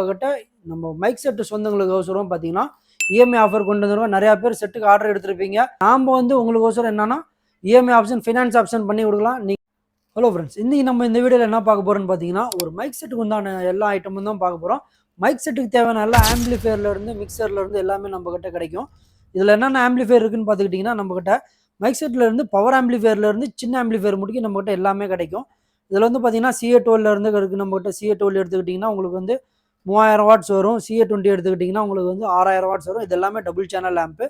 கிட்ட நம்ம mic set சொந்தங்களுக்கோசரம் பார்த்தீங்கன்னா இஎம்ஐ ஆஃபர் கொண்டு வந்துருவோம். நிறையா பேர் செட்டுக்கு ஆர்டர் எடுத்திருப்பீங்க. நாம் வந்து உங்களுக்கோசரம் என்னன்னா இஎம்ஐ ஆப்ஷன், ஃபினான்ஸ் ஆப்ஷன் பண்ணி கொடுக்கலாம். ஹலோ ஃப்ரெண்ட்ஸ், இன்னைக்கு நம்ம இந்த வீடியோவில் என்ன பார்க்க போகிறோம்னு பார்த்தீங்கன்னா ஒரு மைக் செட்டுக்கு உண்டான எல்லா ஐட்டமும் தான் பார்க்க போகிறோம். மைக் செட்டுக்கு தேவையான எல்லா ஆம்பிளிஃபையர்லேருந்து மிக்சர்லேருந்து எல்லாமே நம்மக்கிட்ட கிடைக்கும். இதில் என்னென்ன ஆம்பிளிஃபையர் இருக்குன்னு பார்த்துக்கிட்டிங்கன்னா நம்மக்கிட்ட மைக் செட்லேருந்து பவர் ஆம்பிளிஃபையர்லேருந்து சின்ன ஆம்பிளிஃபையர் முடிக்க நம்மக்கிட்ட எல்லாமே கிடைக்கும். இதில் வந்து பார்த்தீங்கன்னா CA12 இருக்குது நம்மக்கிட்ட. CA12 எடுத்துக்கிட்டிங்கன்னா உங்களுக்கு வந்து 3000 வாட்ஸ் வரும். CA20 எடுத்துக்கிட்டிங்கன்னா உங்களுக்கு வந்து 6000 வாட்ஸ் வரும். இது எல்லாமே டபுள் சேனல் ஆம்பு.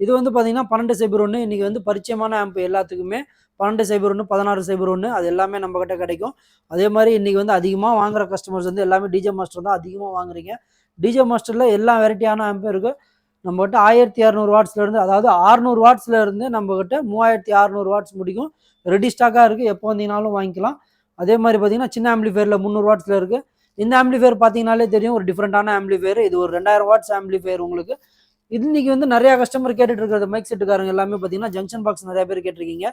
இது வந்து பார்த்தீங்கன்னா 1201 இன்றைக்கி வந்து பரிச்சயமான ஆம்பு எல்லாத்துக்குமே. 1201 1601 அது எல்லாமே நம்மக்கிட்ட கிடைக்கும். அதே மாதிரி இன்றைக்கி வந்து அதிகமாக வாங்குகிற கஸ்டமர்ஸ் வந்து எல்லாமே டிஜே மாஸ்டர் தான் அதிகமாக வாங்குறீங்க. டிஜே மாஸ்டரில் எல்லா வெரைட்டியான ஆம்பும் இருக்குது நம்மகிட்ட. 1200 வாட்ஸ்லேருந்து, அதாவது 600 வாட்ஸ்லேருந்து நம்மக்கிட்ட 3600 வாட்ஸ் முடிக்கும். ரெடி ஸ்டாக்காக இருக்குது, எப்போ வந்தீங்கனாலும் வாங்கிக்கலாம். அதே மாதிரி பார்த்தீங்கன்னா சின்ன ஆம்பிளிஃபையரில் 300 வாட்ஸில் இருக்குது. இந்த ஆம்பிளிஃபையர் பார்த்தீங்கனாலே தெரியும், ஒரு டிஃப்ரெண்ட்டான ஆம்பிளிஃபையர். இது ஒரு 2000 வாட்ஸ் ஆம்பிளிஃபையர் உங்களுக்கு. இன்னைக்கு வந்து நிறையா கஸ்டமர் கேட்டுட்டு இருக்கிறது மைக் செட்டுக்காரங்க எல்லாமே பார்த்தீங்கன்னா ஜங்ஷன் பாக்ஸ் நிறைய பேர் கேட்டிருக்கீங்க.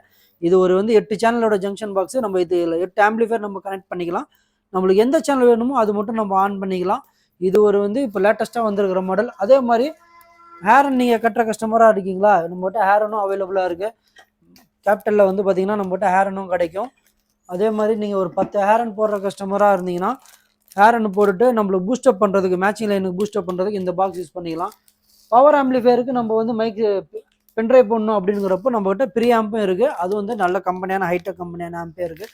இது ஒரு வந்து 8 சேனலோட ஜங்ஷன் பாக்ஸ். நம்ம இது 8 ஆம்பிளிஃபையர் நம்ம கனெக்ட் பண்ணிக்கலாம். நம்மளுக்கு எந்த சேனல் வேணுமோ அது மட்டும் நம்ம ஆன் பண்ணிக்கலாம். இது ஒரு வந்து இப்போ லேட்டஸ்ட்டாக வந்திருக்கிற மாடல். அதே மாதிரி ஹேரன் நீங்கள் கட்டுற கஸ்டமராக இருக்கீங்களா, நம்மகிட்ட ஹேரனும் அவைலபிளாக இருக்குது. கேபிட்டலில் வந்து பார்த்தீங்கன்னா நம்மகிட்ட ஹேரனும் கிடைக்கும். அதே மாதிரி நீங்கள் ஒரு 10 ஹேரன் போடுற கஸ்டமராக இருந்தீங்கன்னா ஹேரன் போட்டுட்டு நம்மளுக்கு பூஸ்டப் பண்ணுறதுக்கு, மேட்சிங் லைனுக்கு பூஸ்டப் பண்ணுறதுக்கு இந்த பாக்ஸ் யூஸ் பண்ணிக்கலாம். பவர் ஆம்பிளிஃபையருக்கு நம்ம வந்து மைக்கு பென்ட்ரைவ் பண்ணணும் அப்படிங்கிறப்போ நம்மகிட்ட ப்ரீ ஆம்பும் இருக்குது. அது வந்து நல்ல கம்பெனியான ஹைடெக் கம்பெனியான ஆம்பே இருக்குது.